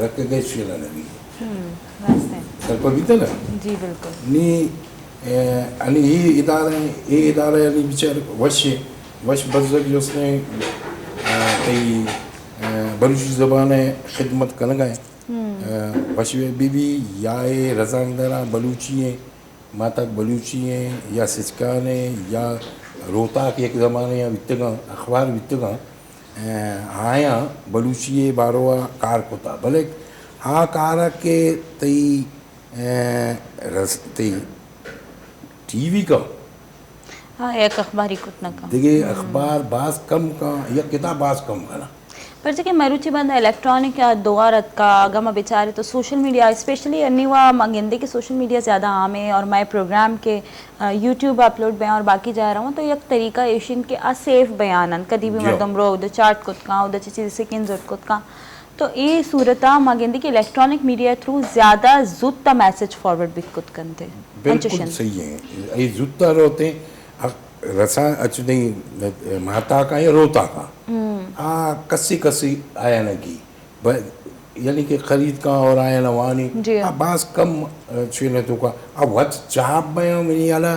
رکھ گئے شیلا نبی راستے کلپبیتا نا جی بالکل نی یعنی یہ ادارہ یعنی بیچار وش بزرگ جو اس نے کئی بلوچی زبان خدمت کرنے گئے وش بی بی یا رضاندرہ بلوچی ہیں ماتک بلوچی ہیں یا سچکان ہیں یا روہتاک ایک زمانے یا وتگاں اخبار وتگاں آیا بلوچی باروہ کار کوتا بھلے آ کارا کے تی ٹی وی کا ہاں ایک اخباری کتنا کا دیکھے اخبار بعض کم کا یا کتاب بعض کم کا نا پر جگہ مروچی بند الیکٹرانک یا دوارت کا گما بیچارے تو سوشل میڈیا اسپیشلی انیوا مانگندے کہ سوشل میڈیا زیادہ عام ہے اور میں پروگرام کے یوٹیوب اپلوڈ بیان اور باقی جا رہا ہوں تو یک طریقہ ایشین کے سیف بیانن کدی بھی مردم رو ادھر چارٹ کت کا ادھر چیز سیکنڈ زٹ کت کا تو یہ صورتہ مانگندے کہ الیکٹرانک میڈیا تھرو زیادہ زود تا میسج فارورڈ بھی کت کرتے بالکل صحیح ہے یہ زودتا روتے رسا نہیں ماتا کا یا روتا کا کسی آیا نگی یعنی کہ خرید کا اور آیا نوانی بعض کم چینتوں کا اب وقت چاپ بیاں منی آلا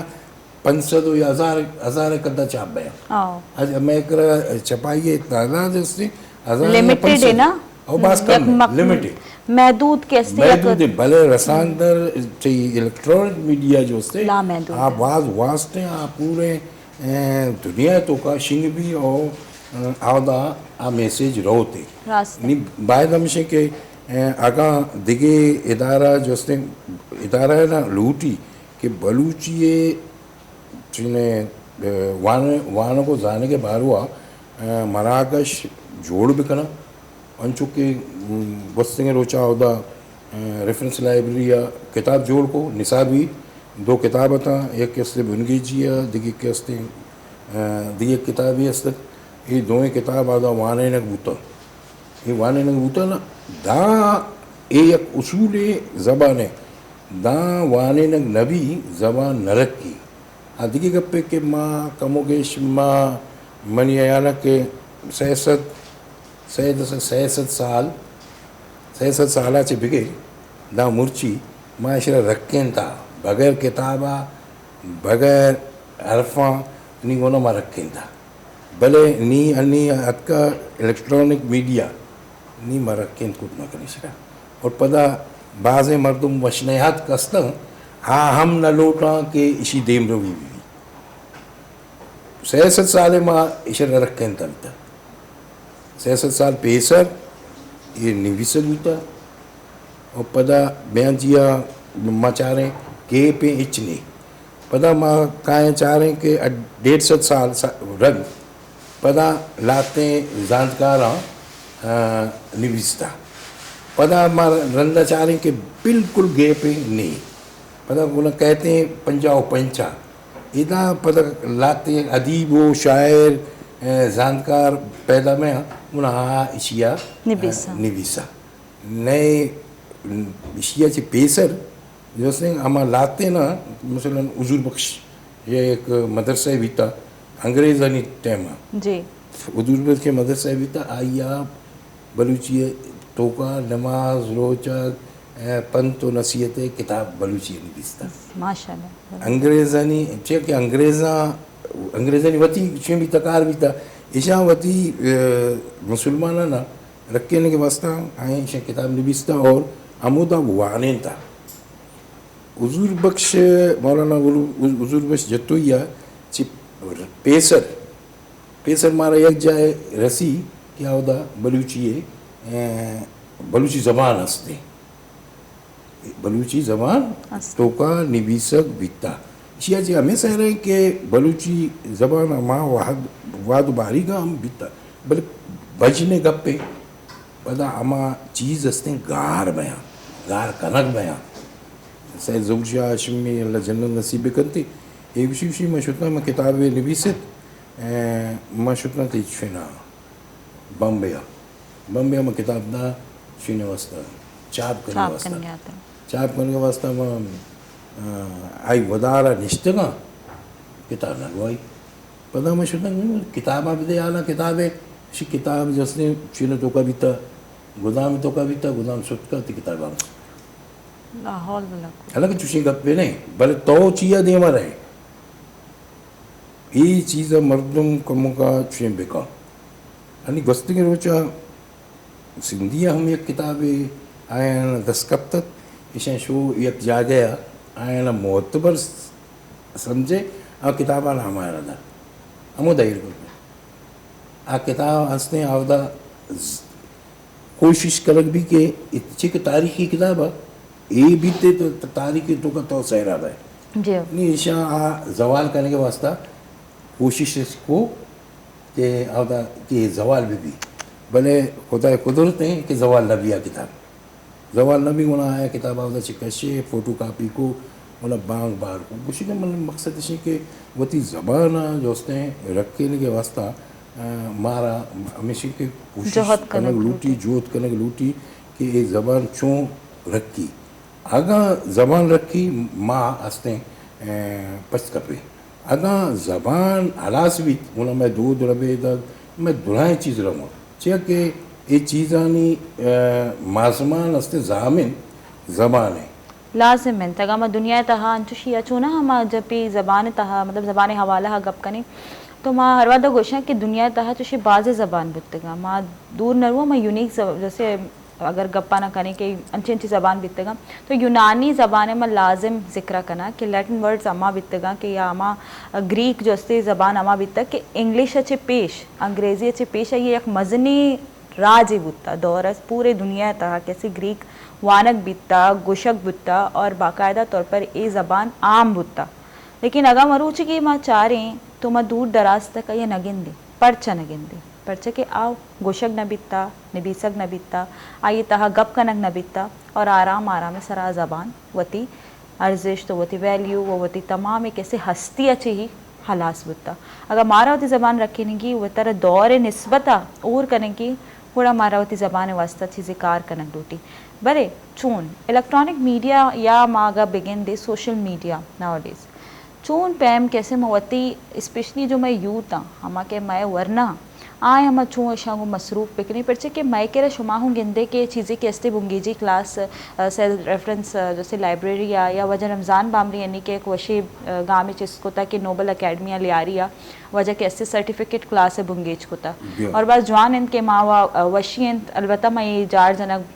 500 یا 1000 کدہ چاپ بیاں میں چپائیے تعداد اس سے لمیٹڈ ہے نا اور بعض کم لمیٹڈ محدود کیسے محدود ہے بھلے رساندر الیکٹرانک میڈیا جو سے آپ بعض واسطے آپ پورے دنیا تو کا شنگ بھی اور آدھا آ میسیج روتے باید ہمشہ کہ آگاں دیگے ادارہ جو اس نے ادارہ ہے نا لوٹی کہ بلوچی چنہیں وانوں کو جانے کے باروا مراکش جوڑ بھی کرنا انچو کہ بستیں روچا ہودا ریفرنس لائبریری یا کتاب جوڑ کو نصابی 2 کتاب تھا ایک کیسے بنگی جیا دیگی کیسے دیگی کتابی اس تک یہ دونیں کتاب آدھا وانے نگ بوتا یہ وانے نگ بوتا نا دا ایک اصول زبان ہے دا وانے نگ نبی زبان نرک کی دیگی گپے کہ ماں کموگیش ماں منی آیانا کہ 66 سالہ چے بگے دا مرچی معاشرہ رکھیں تا بغیر کتابہ بغیر عرفاں نی گونا ما رکھیں تا بلے نی اتکا الیکٹرانک میڈیا نی ما رکھیں کچھ نہ کرنی سکا اور پدا بعض مردم وشنیات کستا ہاں ہم نہ لوٹاں کہ اسی دیم روی بھی 66 سالے ما اشارہ رکھیں تا 66 سال پیسر یہ نویسل ہوتا اور پدا بیان جیا ماں چاہ رہے ہیں کہ پہ اچنے پدا ماں کائیں چاہ رہے ہیں کہ 150 سال رنگ پدا لاتے زاندکاراں نویستا پدا ماں رندہ چاہ رہے ہیں کہ بالکل گے پہ نہیں پدا انہیں کہتے ہیں 50 ادھا پدا لاتے ادیب و شاعر زاندکار پیدا میں انہاں اشیاء نویسا نئے اشیاء چی پیسر جو سے ہم لاتے نا مثلا حضور بخش یہ ایک مدرسہ بھی تھا انگریزانی ٹائم جی حضور بخش کے مدرسہ بھی تھا آئیا بلوچی توکا نماز روچہ پنت و نصیحت کتاب بلوچی نویستا ماشاءاللہ انگریزانی چاہے کہ انگریزانی وطی چین بھی تکار بھی تھا ایشاں وطی مسلمانہ نا رکھنے کے واسطہ آئیں ایشاں کتاب نویستا اور عمودہ وانین تھا حضور بخش مولانا حضور بخش جتویا چی پیسر مارا یک جائے رسی کیا ہوتا بلوچی زبان ہستے بلوچی زبان تو کا نویسک بیتا شیعہ جی ہمیں سہ رہے ہیں کہ بلوچی زبان ماں واد باری کا ہم بیتا بلے بجنے گپے پدا ہما چیز ہستے گار بیاں گار کنک بیاں سید زور شاہ ہاشمی اللہ جنت نصیب کرتے ایک وشی میں شتنا میں کتاب نویست میں شتنا تیچفینا بمبیا میں کتاب دا شینے واسطہ چاپ کرنے کے واسطہ میں آئی ودارہ نشتگاں کتاب نگوائی پدا میں شتنا کتابہ بھی دے آنا کتابیں شی کتاب جس نے شینے تو کا بھی تا گدام تو کا بھی تھا گدام سٹ کا تھی کتاباں لاہور بلا الگ چوشیں گپ پہ نہیں بھلے تو چیا دے ہمارا ہے یہ چیز مردم کموں کا چوشیں بیکا یعنی گستی کے روچا سندھیا ہم ایک کتاب آئین دستکب تک اسے شو یک جا گیا آئین معتبر سمجھے آ کتاباں ہمارا رہا ہمو دائر کو آ کتاب ہنستے ہیں آودہ کوشش کرک بھی کہ اچھی کہ تاریخی کتاب ہے یہ بھی تو تاریخی تو کا تو سہرا ہے جی نہیں ایشا زوال کرنے کے واسطہ کوشش اس کو کہ آودہ کہ زوال بھی بھلے خدا قدرت ہیں کہ زوال نبی کتاب زوال نبی ہونا آیا کتاب آودہ چکشے فوٹو کاپی کو انہیں بانگ بار کو کچھ کا مقصد ہے کہ وہ تی زبان جو اس نے رکھنے کے واسطہ مارا ہمیشہ کے کوشش کنگ لوٹی جوت کنگ لوٹی کہ یہ زبان چوں رکھی اگاں زبان رکھی ماں ہنستے پچ کپے اگاں زبان حلاس بھی انہیں میں دودھ ربے درد میں دلائیں چیز رہوں چاہیے کہ یہ چیزانی مازمان ہنستے زامن زبان ہے لازم ہے تگا ما دنیا تہا انچوشی اچونا ہما جب بھی زبان تہا مطلب زبان حوالہ گپ کنی تو ما ہر وعدہ گوشاں کہ دنیا تہا چوشی باز زبان بتگا ما دور نہ رہو ما یونیک جیسے اگر گپا نہ کریں کہ انچی انچی زبان بیتگا تو یونانی زبان میں لازم ذکر کنا کہ لیٹن ورڈز اما بیتگا کہ یا اما گریک جو استے زبان اما بیتگا کہ انگلش اچھے پیش انگریزی اچھے پیش ہے یہ ایک مزنی راج بتا دور پورے دنیا تہا کیسے گریک وانک بیتا گوشک بیتا اور باقاعدہ طور پر یہ زبان عام بیتا لیکن اگا مروچ کی ماں چاریں تو ماں دور دراز تک یہ نگن دے پرچہ نگن دے پرچہ کہ آؤ گوشک نہ بیتا نبیسک نہ بیتا آئیے تہا گپ کنک نہ بیتا اور آرام آرام سرا زبان وتی ارزش تو وتی ویلیو وہ وتی تمام ایک ایسے ہستی اچھی ہی حلاس بیتا اگر مارا وتی زبان رکھنے کی وہ طرح دور نسبتا اور کرنے کی تھوڑا مارا وتی زبان واسطہ چیزیں کار کنک لوٹی برے چون الیکٹرانک میڈیا یا ماگا بگن دے سوشل میڈیا ناؤ ڈیز چون پیم کیسے موتی اسپیشلی جو میں یوتھ ہاں ہما کہ میں ورنہ آئے ہما چون اشاں کو مصروف پکنی پرچے کہ میں کہہ رہا شما ہوں گندے کے چیزیں کہ استے بنگیجی کلاس سیلف ریفرنس جیسے لائبریری یا وجہ رمضان بامری یعنی کہ ایک وشی گامی چیز کو تھا کہ نوبل اکیڈمیاں لیاریا وجہ کہ ایسے سرٹیفکیٹ کلاس بنگیج کو تھا اور بعض جوان ان کے ماں وشی البتہ میں جار جنک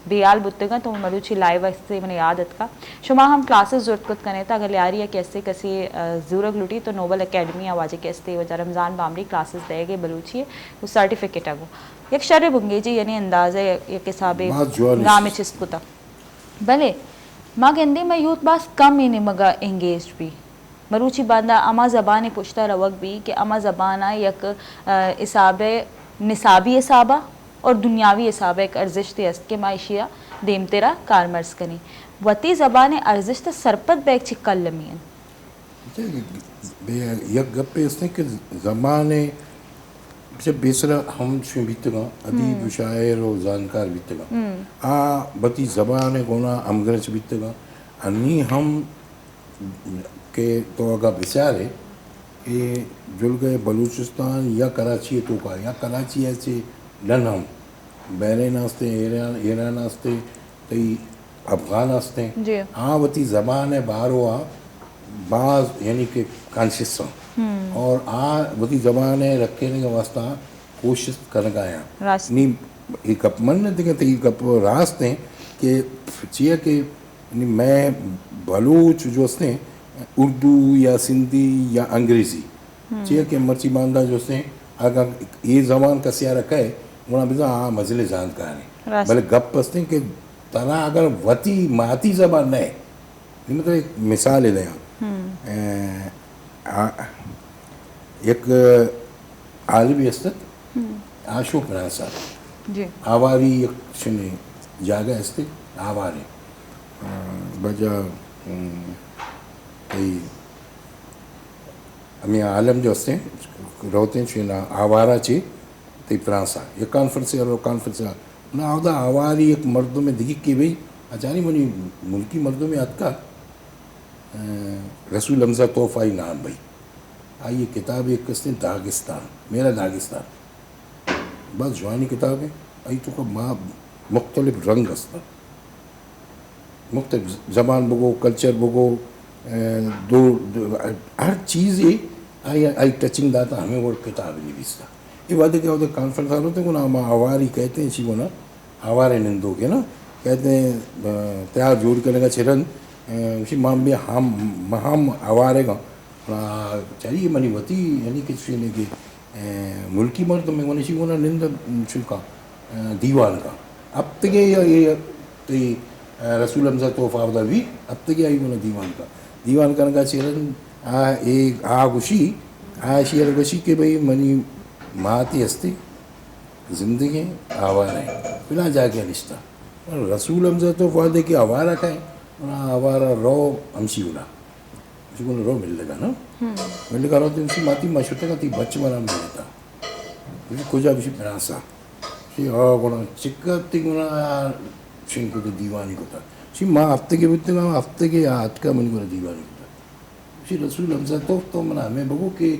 بیال بتگا تو مروچی لائیو سے میں یادت کا شما ہم کلاسز ضرورت کت کرنے تھا اگر لیاری ہے کیسے کسی ضرورت لوٹی تو نوبل اکیڈمی آواجے کیسے وجہ رمضان بامری کلاسز دے گے بلوچی وہ سرٹیفکیٹ ہے وہ ایک شرح بنگیجی یعنی اندازہ ایک حساب گام چست کو تھا بھلے ماں گندے میں یوتھ باس کم ہی نہیں مگا انگیجڈ بھی مروچی باندھا اما زبان پوچھتا روک بھی کہ اما زبانہ یک حساب نصابی حسابہ اور دنیاوی حساب ایک ارزش تے است کے معاشیہ دیم تیرا کارمرز کنی وتی زبان ارزش تے سرپت بیک چکل لمین یک گپ اس نے کہ زمانے جب بیسرا ہم شو بیتگا ادیب شاعر و زانکار بیتگا بتی زبان گونا امگرچ بیتگا انی ہم کہ تو اگا بسیارے یہ جل گئے بلوچستان یا کراچی تو کا یا کراچی ایسے لن ہم بحرین آستے ایران آستے تی افغان آستے ہاں وتی زبان ہے باہر ہوا بعض یعنی کہ کانشیس اور وتی زبان ہے رکھنے کا واسطہ کوشش کرنے کا آیا نہیں ایک اپ من دیکھیں تو ایک اپ راست ہیں کہ چیئے کہ میں بلوچ جو اس نے اردو یا سندھی یا انگریزی چیئے کہ مرچی باندھا جو اس نے اگر یہ زبان کا سیاہ رکھا ہے وہاں بھی ہاں مزل جانکار ہیں بھلے گپ پستے کہ تنا اگر وتی ماتی زبان نہ ہے مطلب ایک مثال ہے دیا ایک عالمی استت آشوک راہ صاحب آواری ایک شنی جاگہ استے آواری بجا ہمیں عالم جو استے روتے ہیں چینا آوارا چی تی فرانسا یہ کانفرنس ہے اور کانفرنس ہے نہ آدھا آواری ایک مردوں میں دکھی کی بھئی اچانی منی ملکی مردوں میں آت کا رسول حمزہ توفائی نام بھئی آئیے کتاب ایک قسم داغستان میرا داغستان بس جوانی کتاب ہے ای تو کا ما مختلف رنگ است مختلف زبان بگو کلچر بگو ہر چیز آئی ٹچنگ داتا ہمیں وہ کتاب نویستا یہ بات کیا ہوتا ہے کانفرنس حال ہوتے ہیں نا ہم آواری کہتے ہیں اسی کو نا آوارے نندو کے نا کہتے ہیں تیار جوڑ کرنے کا چھرن اسی مام بھی ہم آوارے گا چاہیے منی وتی یعنی کہ چھنے کہ ملکی مرد میں ونی اسی کو نا نند چھنکا دیوان کا اب تک یہ رسول حمزہ توفہ دا بھی اب تک آئی کو نا دیوان کرنے کا چھرن گوشی شیر گوشی کہ بھئی منی ماتی ہستی زندگی آوارہ ہے بلا جا کے رشتہ رسول حمزہ تو فادے کہ آوارہ کھائیں آوارہ رو ہمشی ہونا اسی کو رو مل لگا نا مل لگا رو تو اسی ماتی مشروطہ کا تی بچ منا مل لیتا اسی کجا بشی پناسا اسی گونا چکتی گونا شنکو تو دیوانی کو تا اسی ماں ہفتے کے بتنے گا ہفتے کے ہاتھ کا منی گونا دیوانی کو تا اسی رسول حمزہ تو منا ہمیں بگو کہ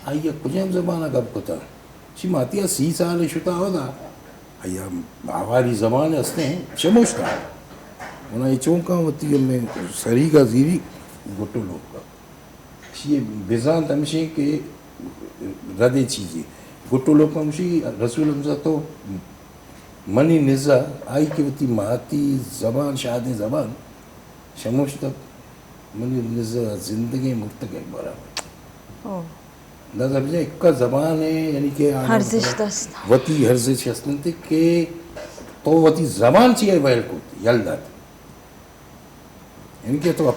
آئیا کجا ہم زبانہ گب کو تا اسی ماتی 30 سال شتا ہو دا آئیا آواری زبان ہستے ہیں شموشتا انہا یہ چونکا ہوتی ہے میں سری کا زیری گھٹو لوگ کا یہ بیزان تمشی کہ ردے چیزیں گھٹو لوگ کا مشی رسول حمزہ تو منی نزا آئی کہ ہوتی ماتی زبان شاد زبان شموشتا منی نزا زندگی مرتقل برابر نظر بجائے ایک کا زبان ہے یعنی کہ ہرزش دست وطی ہرزش ہستنتے کہ تو وطی زبان چیئے ویل کو یلدات یعنی کہ تو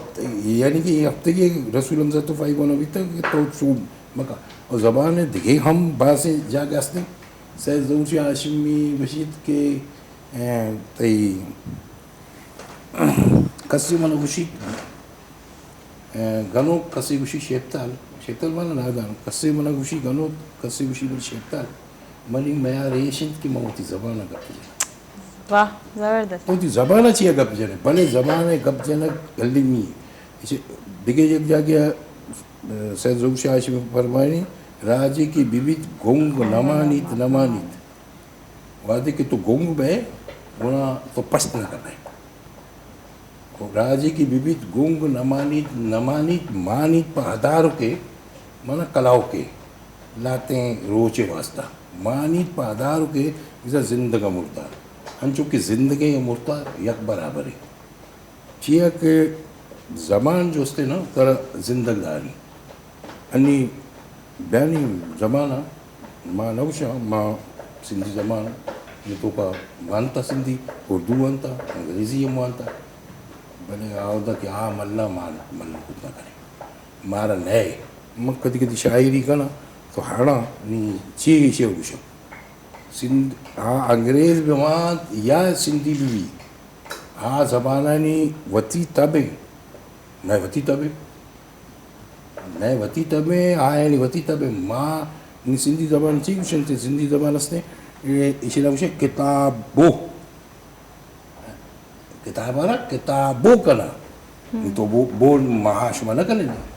یعنی کہ ہفتے کے رسول حمزہ تو فائی گونا بھی تک تو چوب مکا اور زبان ہے دیکھے ہم باسے جا کے ہستے سید زوجی عاشمی بشید کے تی کسی من گوشی گنو کسی گوشی شیبتال شیبتال مانا نادان کسی من گوشی گنو کسی گوشی من شیبتال منی میار ریشند کی موتی زبانہ گپ جانا واہ زبردست موتی زبانہ چیئے گپ جانے بلے زبانہ گپ جانا گلی می اسے دیکھے جب جا گیا سید زوجی عاشمی فرمائنی راجے کی بیبیت گونگ نمانیت وعدے کہ تو گونگ بے گونا تو پست نہ کرنا ہے راجے کی بیبیت گونگ نمانیت مانیت پا ہدارو کے مانا کلاو کے لاتے ہیں روچے واسطہ مانیت پا ہدارو کے جیسا زندگا مرتا ہنچو کہ زندگی مرتا یک برابر ہے چیئے کہ زبان جو استے نا تر زندگ داری انی بیانی زمانہ ماں نوشا ماں سندھی زبان یہ تو کا مانتا سندھی اردو مانتا انگریزی مانتا بلے آودا کہ ملا ملا کچھ نہ کرے مارا نئے مک کدی کدی شاعری کا نا تو ہاڑا نی چی شیو گوشو سندھ انگریز بھی مانت یا سندھی بھی زبانہ نی وطی تبے نئے وطی تبے نئے وطی تبے یعنی وطی تبے ماں نی سندھی زبان چی گوشن تے سندھی زبان ہستے اسی لئے گوشے کتابو کتاب آ رہا کتابو کنا تو وہ مہا شما نہ کرنے نہیں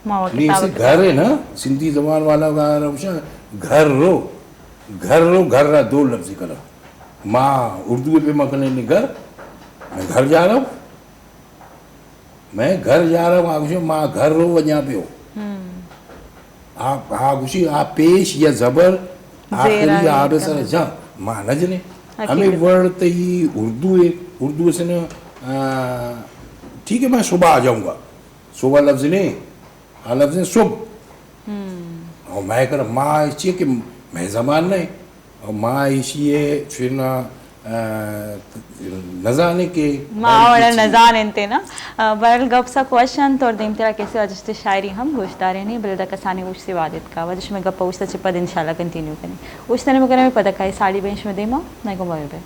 اسے گھر ہے نا سندھی زبان والا گھر رو گھر رہا دو لفظی کنا ماں اردو پہ ماں کرنے نہیں گھر میں گھر جا رہا ہوں آگوشی ماں گھر رو ونیا پہ ہو آگوشی آپ پیش یا زبر آخری آبے سر جا ماں نجنے ہمیں ورڈ ہی اردو سے نا ٹھیک ہے میں صبح آ جاؤں گا صبح لفظ نہیں لفظ صبح اور میں کر ماں اس کہ میں زمان نہیں اور ماں اسی ہے پھر نزانے کے ماں وڑا نزان انتے نا برل گپ سا کوشن تو دیم تیرا کیسے وجشت شاعری ہم گوشتا رہنے بلدہ کسانی وش سے وادت کا وجش میں گپ پوشتا چپا انشاءاللہ کنٹینیو کریں وش تنے مکرے میں پتہ کھائی ساڑی بینش میں دیما نہیں کو موے بے